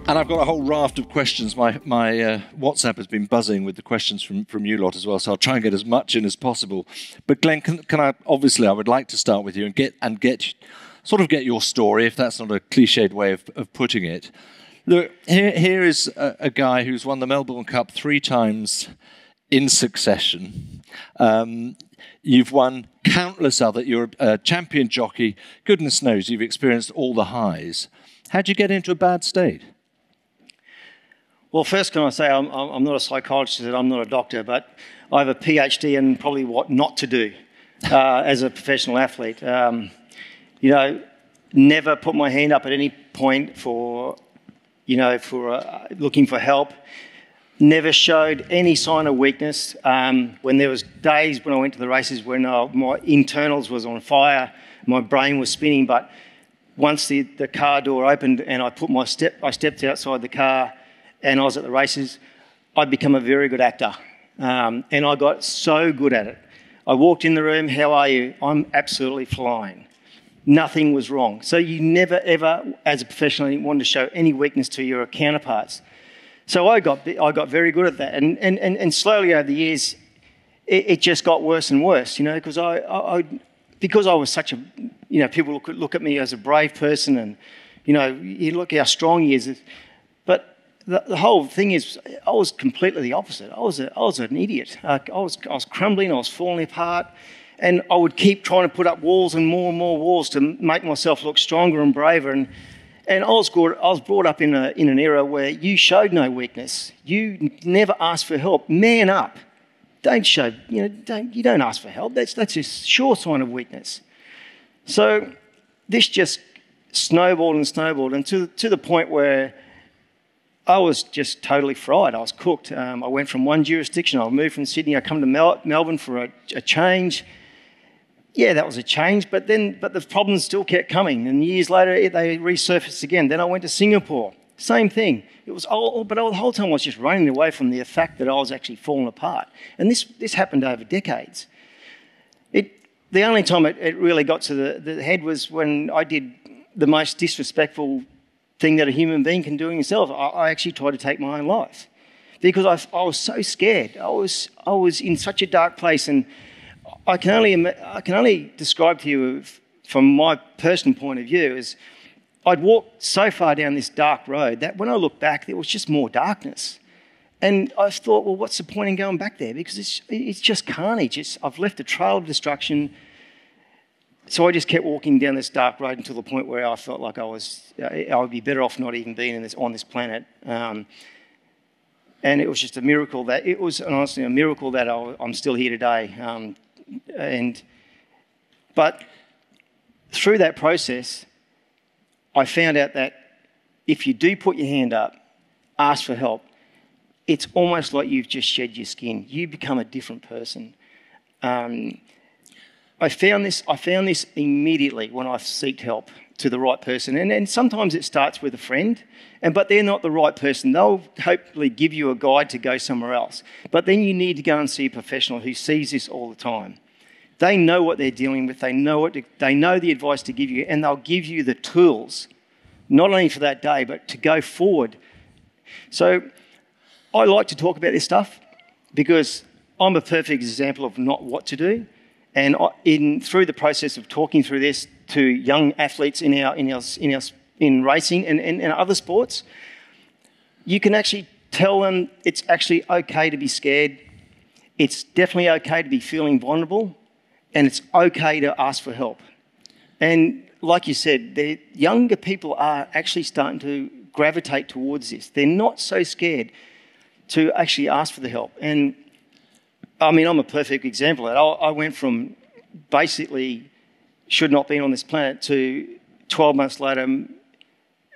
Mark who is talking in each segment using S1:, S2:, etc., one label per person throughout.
S1: And I've got a whole raft of questions. My WhatsApp has been buzzing with the questions from you lot as well, so I'll try and get as much in as possible. But Glenn, can I? Obviously, I would like to start with you and get your story, if that's not a cliched way of putting it. Look, here is a guy who's won the Melbourne Cup 3 times in succession. You've won countless other. You're a champion jockey. Goodness knows you've experienced all the highs. How'd you get into a bad state?
S2: Well, first, can I say I'm not a psychologist and I'm not a doctor, but I have a PhD in probably what not to do as a professional athlete. Never put my hand up at any point for looking for help. Never showed any sign of weakness. When there was days when I went to the races when my internals was on fire, my brain was spinning, but once the car door opened and I stepped outside the car and I was at the races, I'd become a very good actor. And I got so good at it. I walked in the room, how are you? I'm absolutely flying. Nothing was wrong. So you never, ever, as a professional, want to show any weakness to your counterparts. So I got very good at that. And slowly over the years, it just got worse and worse, because because I was such a, people look at me as a brave person and, you look how strong he is. But the whole thing is, I was completely the opposite. I was an idiot. I was crumbling. I was falling apart, and I would keep trying to put up walls and more walls to make myself look stronger and braver. And I was brought up in an era where you showed no weakness. You never asked for help. Man up. Don't show. You don't ask for help. That's a sure sign of weakness. So this just snowballed and to the point where I was just totally fried. I was cooked. I went from one jurisdiction. I moved from Sydney. I come to Melbourne for a change. Yeah, that was a change, but the problems still kept coming. And years later, they resurfaced again. Then I went to Singapore. Same thing. It was but the whole time I was just running away from the fact that I was actually falling apart. And this happened over decades. The only time it really got to the head was when I did the most disrespectful thing that a human being can do in himself. I actually tried to take my own life because I was so scared. I was in such a dark place, and I can only describe to you from my personal point of view is I'd walked so far down this dark road that when I look back, there was just more darkness. And I thought, well, what's the point in going back there? Because it's just carnage. I've left a trail of destruction. So I just kept walking down this dark road until the point where I felt like I would be better off not even being on this planet. And it was just a miracle honestly a miracle that I'm still here today. But through that process, I found out that if you do put your hand up, ask for help, it's almost like you've just shed your skin. You become a different person. I found this immediately when I sought help to the right person. And sometimes it starts with a friend, but they're not the right person. They'll hopefully give you a guide to go somewhere else. But then you need to go and see a professional who sees this all the time. They know what they're dealing with. They know the advice to give you, and they'll give you the tools, not only for that day, but to go forward. So I like to talk about this stuff because I'm a perfect example of not what to do. And through the process of talking through this to young athletes in racing and other sports, you can actually tell them it's actually okay to be scared. It's definitely okay to be feeling vulnerable, and it's okay to ask for help. And like you said, the younger people are actually starting to gravitate towards this. They're not so scared to actually ask for the help. And I mean, I'm a perfect example of that. I went from basically should not be on this planet to 12 months later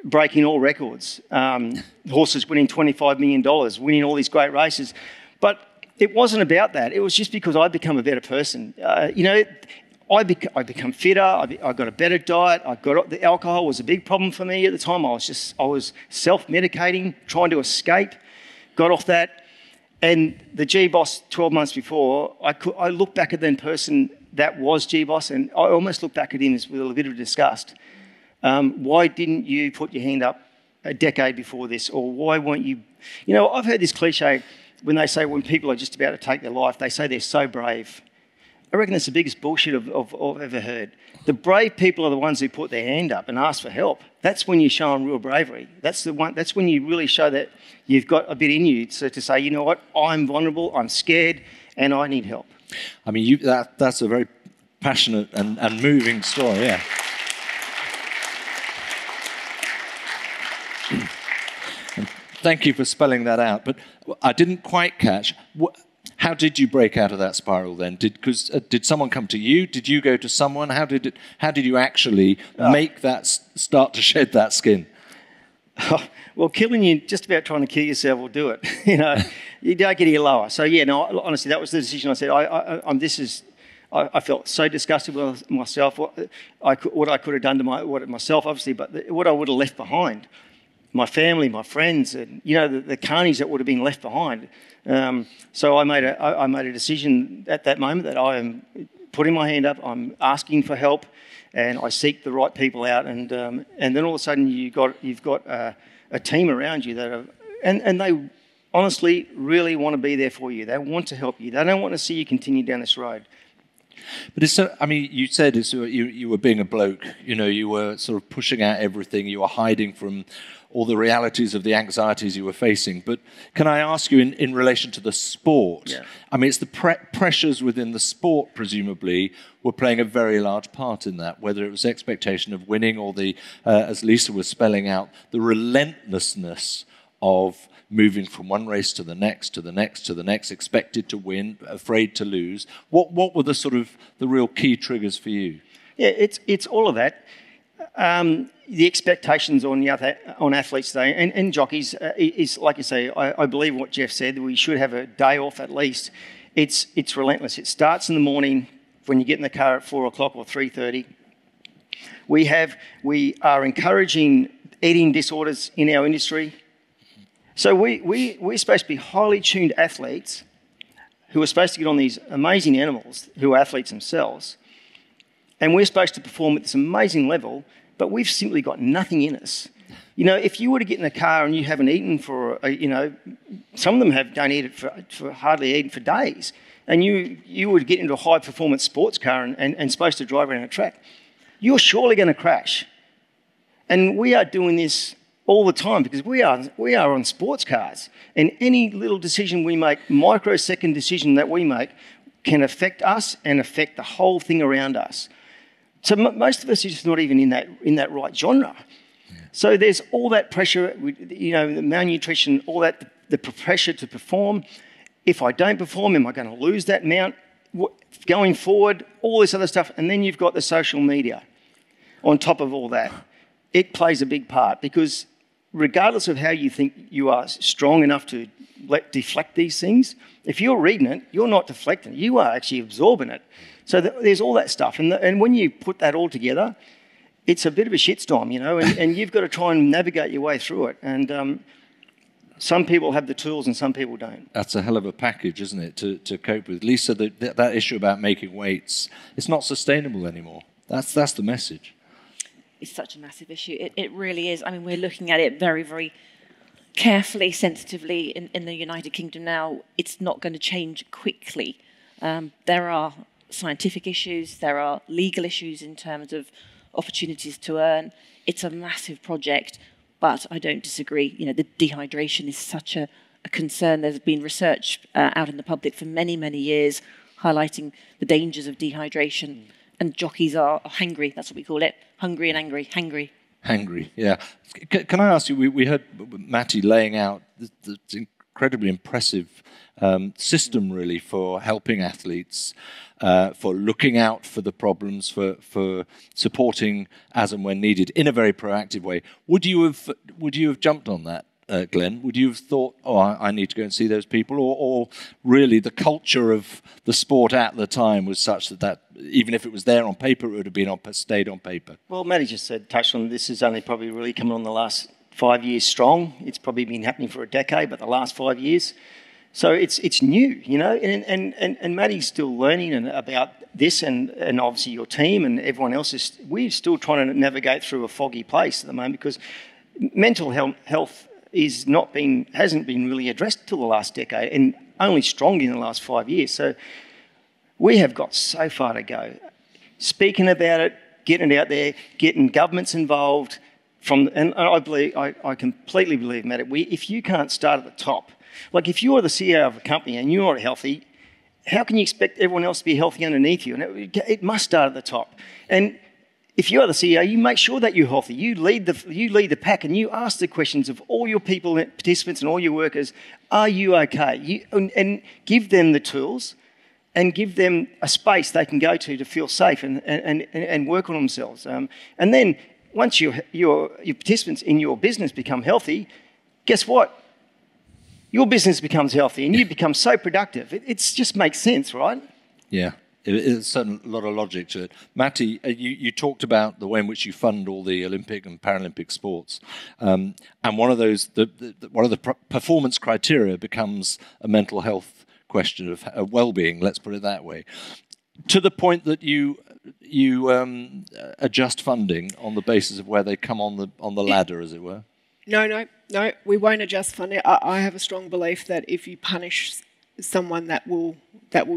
S2: breaking all records. Horses winning $25 million, winning all these great races. But it wasn't about that. It was just because I'd become a better person. I become fitter. I got a better diet. The alcohol was a big problem for me at the time. I was self-medicating, trying to escape. Got off that. And the G-Boss 12 months before, I look back at the person that was G-Boss, and I almost look back at him with a bit of disgust. Why didn't you put your hand up a decade before this? Or why weren't you... You know, I've heard this cliche when they say when people are just about to take their life, they say they're so brave. I reckon that's the biggest bullshit I've ever heard. The brave people are the ones who put their hand up and ask for help. That's when you're showing real bravery. That's when you really show that you've got a bit in you to say, you know what, I'm vulnerable, I'm scared, and I need help.
S1: I mean, that's a very passionate and moving story, yeah. Thank you for spelling that out. But I didn't quite catch... How did you break out of that spiral then? Did someone come to you? Did you go to someone? How did you actually make that start to shed that skin?
S2: Well, killing you, just about trying to kill yourself will do it. You know, you don't get any lower. So yeah, no, honestly, that was the decision. I said, I felt so disgusted with myself. What I could have done to myself, obviously, but what I would have left behind, my family, my friends, and you know the carnage that would have been left behind. So I made a decision at that moment that I am putting my hand up, I'm asking for help, and I seek the right people out, and then all of a sudden you've got a team around you that are, and they honestly really want to be there for you. They want to help you. They don't want to see you continue down this road.
S1: But it's so, I mean, you said you were being a bloke. You know, you were sort of pushing out everything. You were hiding from all the realities of the anxieties you were facing. But can I ask you, in relation to the sport?
S2: Yeah.
S1: I mean, it's the pressures within the sport, presumably, were playing a very large part in that, whether it was expectation of winning or the, as Lisa was spelling out, the relentlessness of moving from one race to the next, to the next, to the next, expected to win, afraid to lose. What were the sort of the real key triggers for you?
S2: Yeah, it's all of that. The expectations on athletes today and jockeys is like you say. I believe what Jeff said. We should have a day off at least. It's relentless. It starts in the morning when you get in the car at 4 o'clock or 3:30. We are encouraging eating disorders in our industry. So we're supposed to be highly tuned athletes who are supposed to get on these amazing animals who are athletes themselves. And we're supposed to perform at this amazing level, but we've simply got nothing in us. You know, if you were to get in a car and you haven't eaten for, some of them don't eat it for hardly eaten for days, and you would get into a high-performance sports car and supposed to drive around a track, you're surely going to crash. And we are doing this all the time because we are on sports cars, and any little decision we make, microsecond decision that we make, can affect us and affect the whole thing around us. So most of us are just not even in that right genre. Yeah. So there's all that pressure, the malnutrition, all that, the pressure to perform. If I don't perform, am I going to lose that mount? Going forward, all this other stuff, and then you've got the social media on top of all that. It plays a big part because regardless of how you think you are strong enough to deflect these things, if you're reading it, you're not deflecting it. You are actually absorbing it. So there's all that stuff. And when you put that all together, it's a bit of a shitstorm, and you've got to try and navigate your way through it. And some people have the tools and some people don't.
S1: That's a hell of a package, isn't it, to cope with? Lisa, that issue about making weights, it's not sustainable anymore. That's the message.
S3: It's such a massive issue. It really is. I mean, we're looking at it very, very carefully, sensitively in the United Kingdom now. It's not going to change quickly. There are scientific issues, there are legal issues in terms of opportunities to earn. It's a massive project, but I don't disagree. The dehydration is such a concern. There's been research out in the public for many, many years highlighting the dangers of dehydration. And jockeys are hangry, that's what we call it. Hungry and angry, hangry.
S1: Hangry, yeah. Can I ask you, we heard Matty laying out this incredibly impressive system, really, for helping athletes, for looking out for the problems, for supporting as and when needed in a very proactive way. Would you have jumped on that, Glenn? Would you have thought, I need to go and see those people? Or really the culture of the sport at the time was such that even if it was there on paper, it would have stayed on paper?
S2: Well, Matty just touched on this is only probably really coming on the last 5 years strong. It's probably been happening for a decade, but the last 5 years. So it's new, and Matty's still learning about this and obviously your team and everyone else we're still trying to navigate through a foggy place at the moment because mental health hasn't been really addressed till the last decade, and only strongly in the last 5 years. So we have got so far to go. Speaking about it, getting it out there, getting governments involved. And I completely believe, Matt, if you can't start at the top, like if you're the CEO of a company and you're not healthy, how can you expect everyone else to be healthy underneath you? And it must start at the top. And if you are the CEO, you make sure that you're healthy. You lead the pack, and you ask the questions of all your people, participants, and all your workers. Are you okay? And give them the tools, and give them a space they can go to feel safe and work on themselves. And then once your participants in your business become healthy, guess what? Your business becomes healthy, and you become so productive. It just makes sense, right?
S1: Yeah. There's a lot of logic to it. Matty, you talked about the way in which you fund all the Olympic and Paralympic sports, and one of those, one of the performance criteria becomes a mental health question of well-being. Let's put it that way. To the point that you adjust funding on the basis of where they come on the ladder, as it were.
S4: No, we won't adjust funding. I have a strong belief that if you punish someone, that will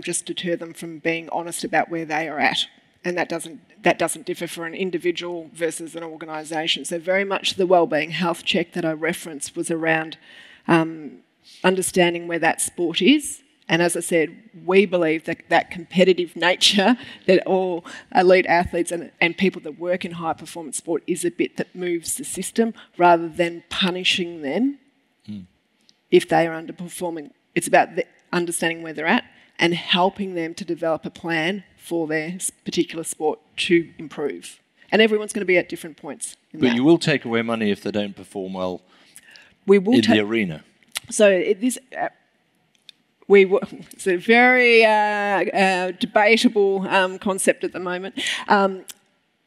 S4: just deter them from being honest about where they are at, and that doesn't differ for an individual versus an organisation. So very much the wellbeing health check that I referenced was around understanding where that sport is. And as I said, we believe that competitive nature that all elite athletes and people that work in high performance sport is a bit that moves the system rather than punishing them if they are underperforming. It's about understanding where they're at and helping them to develop a plan for their particular sport to improve. And everyone's going to be at different points.
S1: But you will take away money if they don't perform well
S4: in
S1: the arena.
S4: So it's a very debatable concept at the moment.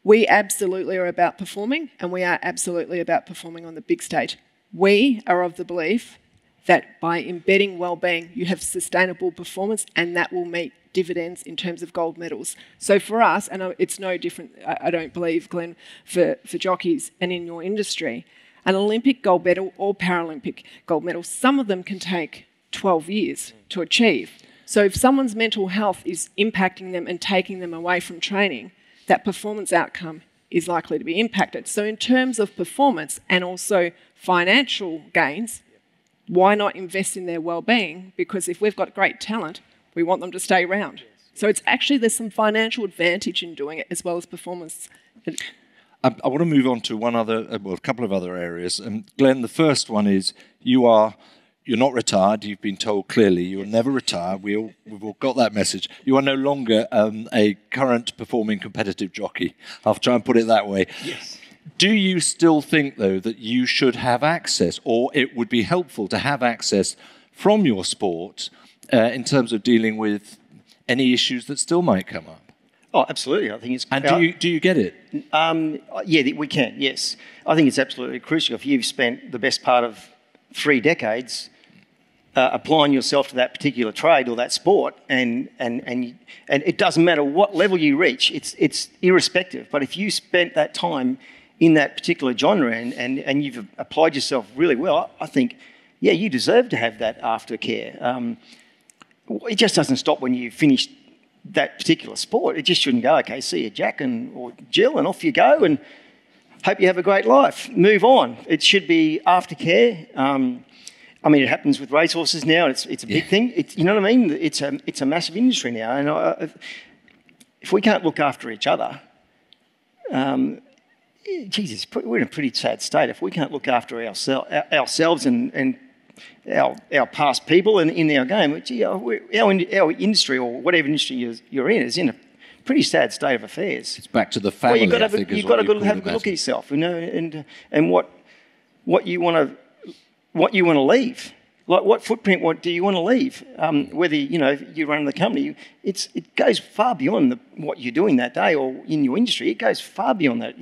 S4: We absolutely are about performing, and we are absolutely about performing on the big stage. We are of the belief that by embedding wellbeing, you have sustainable performance, and that will meet dividends in terms of gold medals. So for us, and it's no different, I don't believe, Glenn, for jockeys and in your industry, an Olympic gold medal or Paralympic gold medal, some of them can take 12 years to achieve. So if someone's mental health is impacting them and taking them away from training, that performance outcome is likely to be impacted. So in terms of performance and also financial gains, why not invest in their well-being? Because if we've got great talent, we want them to stay around. So it's actually, there's some financial advantage in doing it as well as performance.
S1: I want to move on to a couple of other areas. Glenn, the first one is you're not retired. You've been told clearly you will never retire. We've all got that message. You are no longer a current performing competitive jockey. I'll try and put it that way.
S2: Yes.
S1: Do you still think, though, that you should have access, or it would be helpful to have access from your sport in terms of dealing with any issues that still might come up?
S2: Oh, absolutely. I think it's.
S1: And do you get it?
S2: Yeah, we can. Yes, I think it's absolutely crucial. If you've spent the best part of 3 decades applying yourself to that particular trade or that sport, and it doesn't matter what level you reach, it's irrespective. But if you spent that time in that particular genre and you've applied yourself really well, I think, yeah, you deserve to have that aftercare. It just doesn't stop when you finish that particular sport. It just shouldn't go, okay, see you, Jack or Jill, and off you go, and hope you have a great life. Move on. It should be aftercare. I mean, it happens with racehorses now. It's a big thing. You know what I mean? It's a massive industry now, and if we can't look after each other, Jesus, we're in a pretty sad state. If we can't look after ourselves and our past people and in our game, our industry or whatever industry you're in is in a pretty sad state of affairs.
S1: It's back to the family.
S2: You've got to have a good look at yourself, you know, and what you want to leave. Like what footprint do you want to leave? Whether you run the company, it goes far beyond what you're doing that day or in your industry. It goes far beyond that.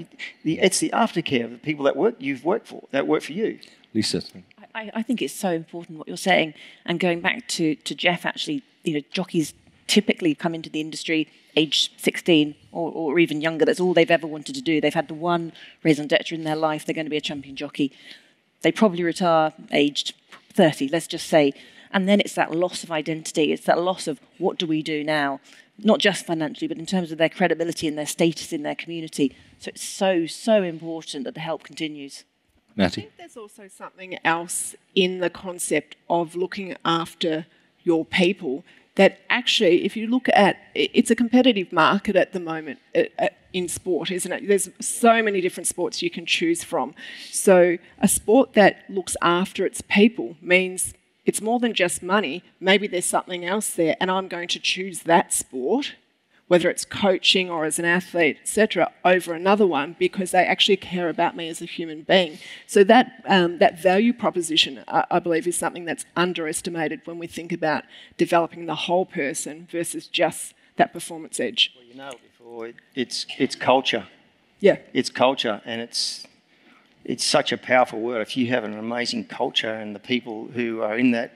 S2: It's the aftercare of the people that you've worked for, that work for you.
S1: Lisa,
S3: I think it's so important what you're saying, and going back to Jeff, actually, jockeys typically come into the industry age 16 or even younger. That's all they've ever wanted to do. They've had the one raison d'etre in their life. They're going to be a champion jockey. They probably retire aged 30, let's just say. And then it's that loss of identity. It's that loss of what do we do now? Not just financially, but in terms of their credibility and their status in their community. So it's so important that the help continues.
S1: Matty?
S4: I think there's also something else in the concept of looking after your people that actually, if you look at, it's a competitive market at the moment in sport, isn't it? There's so many different sports you can choose from. So a sport that looks after its people means it's more than just money. Maybe there's something else there, and I'm going to choose that sport, whether it's coaching or as an athlete, etc., over another one because they actually care about me as a human being. So that value proposition, I believe, is something that's underestimated when we think about developing the whole person versus just that performance edge.
S2: Well, you know it before. It's culture.
S4: Yeah.
S2: It's culture, and it's such a powerful word. If you have an amazing culture and the people who are in that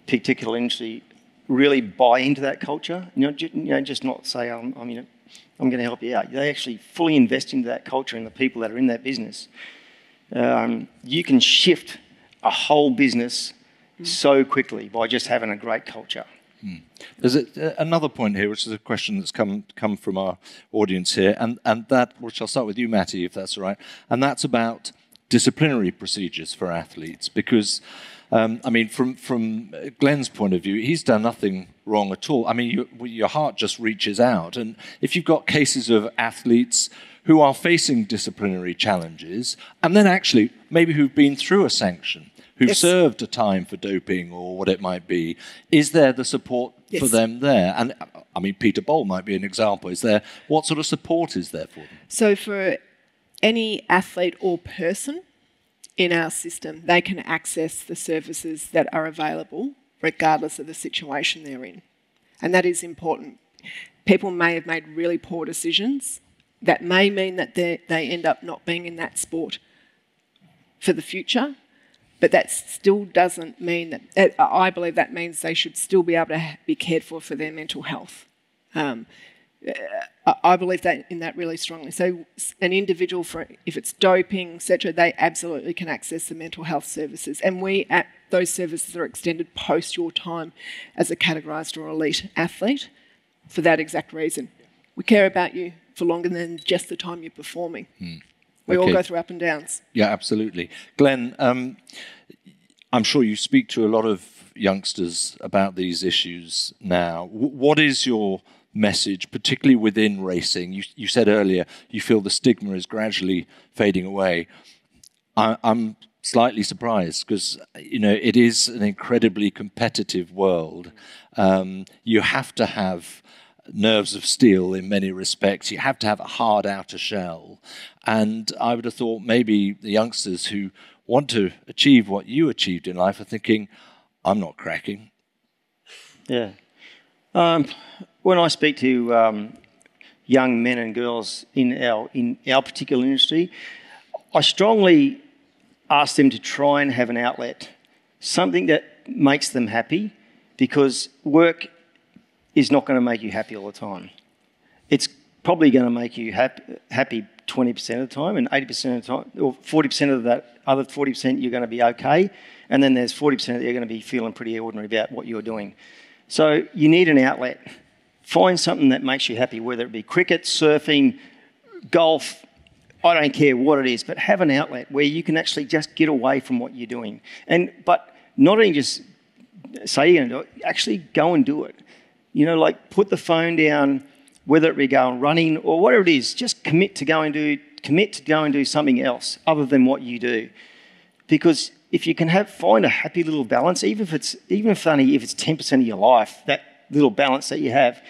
S2: particular industry really buy into that culture, just not say, I'm going to help you out. They actually fully invest into that culture and the people that are in that business. You can shift a whole business so quickly by just having a great culture.
S1: There's another point here, which is a question that's come from our audience here, and that, which I'll start with you, Matty, if that's all right, and that's about disciplinary procedures for athletes, because from Glenn's point of view, he's done nothing wrong at all. I mean, your heart just reaches out. And if you've got cases of athletes who are facing disciplinary challenges, and then actually maybe who've been through a sanction, who've served a time for doping or what it might be, is there the support for them there? And I mean, Peter Boll might be an example. What sort of support is there for them?
S4: So for any athlete or person in our system, they can access the services that are available regardless of the situation they're in. And that is important. People may have made really poor decisions. That may mean that they end up not being in that sport for the future, but that still doesn't mean that, I believe that means they should still be able to be cared for their mental health. I believe that in that really strongly. So an individual, if it's doping, etc., they absolutely can access the mental health services. And those services are extended post your time as a categorised or elite athlete for that exact reason. We care about you for longer than just the time you're performing. We all go through up and downs.
S1: Yeah, absolutely. Glenn, I'm sure you speak to a lot of youngsters about these issues now. What is your message, particularly within racing? You said earlier you feel the stigma is gradually fading away. I'm slightly surprised because it is an incredibly competitive world. You have to have nerves of steel in many respects. You have to have a hard outer shell. And I would have thought maybe the youngsters who want to achieve what you achieved in life are thinking, I'm not cracking.
S2: Yeah. When I speak to young men and girls in our particular industry, I strongly ask them to try and have an outlet, something that makes them happy, because work is not going to make you happy all the time. It's probably going to make you happy 20% of the time, and 80% of the time, or 40% of that other 40% you're going to be okay, and then there's 40% that you're going to be feeling pretty ordinary about what you're doing. So you need an outlet. Find something that makes you happy, whether it be cricket, surfing, golf, I don't care what it is, but have an outlet where you can actually just get away from what you're doing. But not only just say you're going to do it, actually go and do it. Like put the phone down, whether it be going running or whatever it is, just commit to go and do something else other than what you do. Because if you can find a happy little balance, even if it's 10% of your life, that little balance that you have,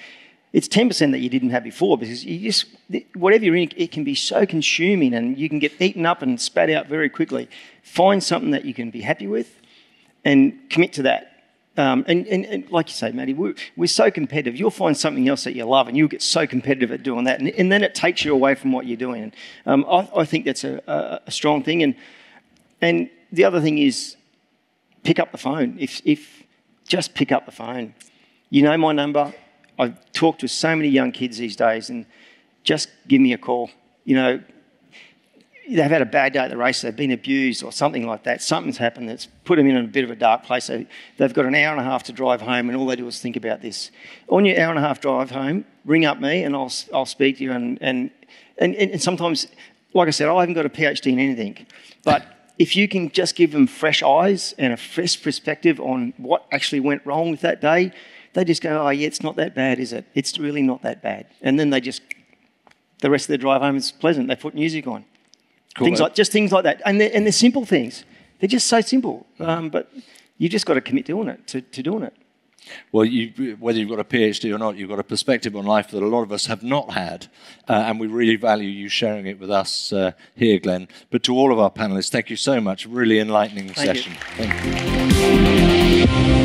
S2: it's 10% that you didn't have before, because whatever you're in, it can be so consuming and you can get eaten up and spat out very quickly. Find something that you can be happy with and commit to that. And like you say, Matty, we're so competitive. You'll find something else that you love and you'll get so competitive at doing that, and then it takes you away from what you're doing. I think that's a strong thing. And the other thing is pick up the phone. If just pick up the phone. You know my number. I talk to so many young kids these days, and just give me a call. You know, they've had a bad day at the race, they've been abused or something like that. Something's happened that's put them in a bit of a dark place. They've got an hour and a half to drive home, and all they do is think about this. On your hour and a half drive home, ring up me and I'll speak to you. And sometimes, like I said, I haven't got a PhD in anything, but if you can just give them fresh eyes and a fresh perspective on what actually went wrong with that day, they just go, oh yeah, it's not that bad, is it? It's really not that bad. And then the rest of their drive home is pleasant. They put music on. Cool. Things like that. And they're simple things. They're just so simple. But you just got to commit to doing it.
S1: Well, whether you've got a PhD or not, you've got a perspective on life that a lot of us have not had. And we really value you sharing it with us here, Glenn. But to all of our panellists, thank you so much. Really enlightening session. Thank you.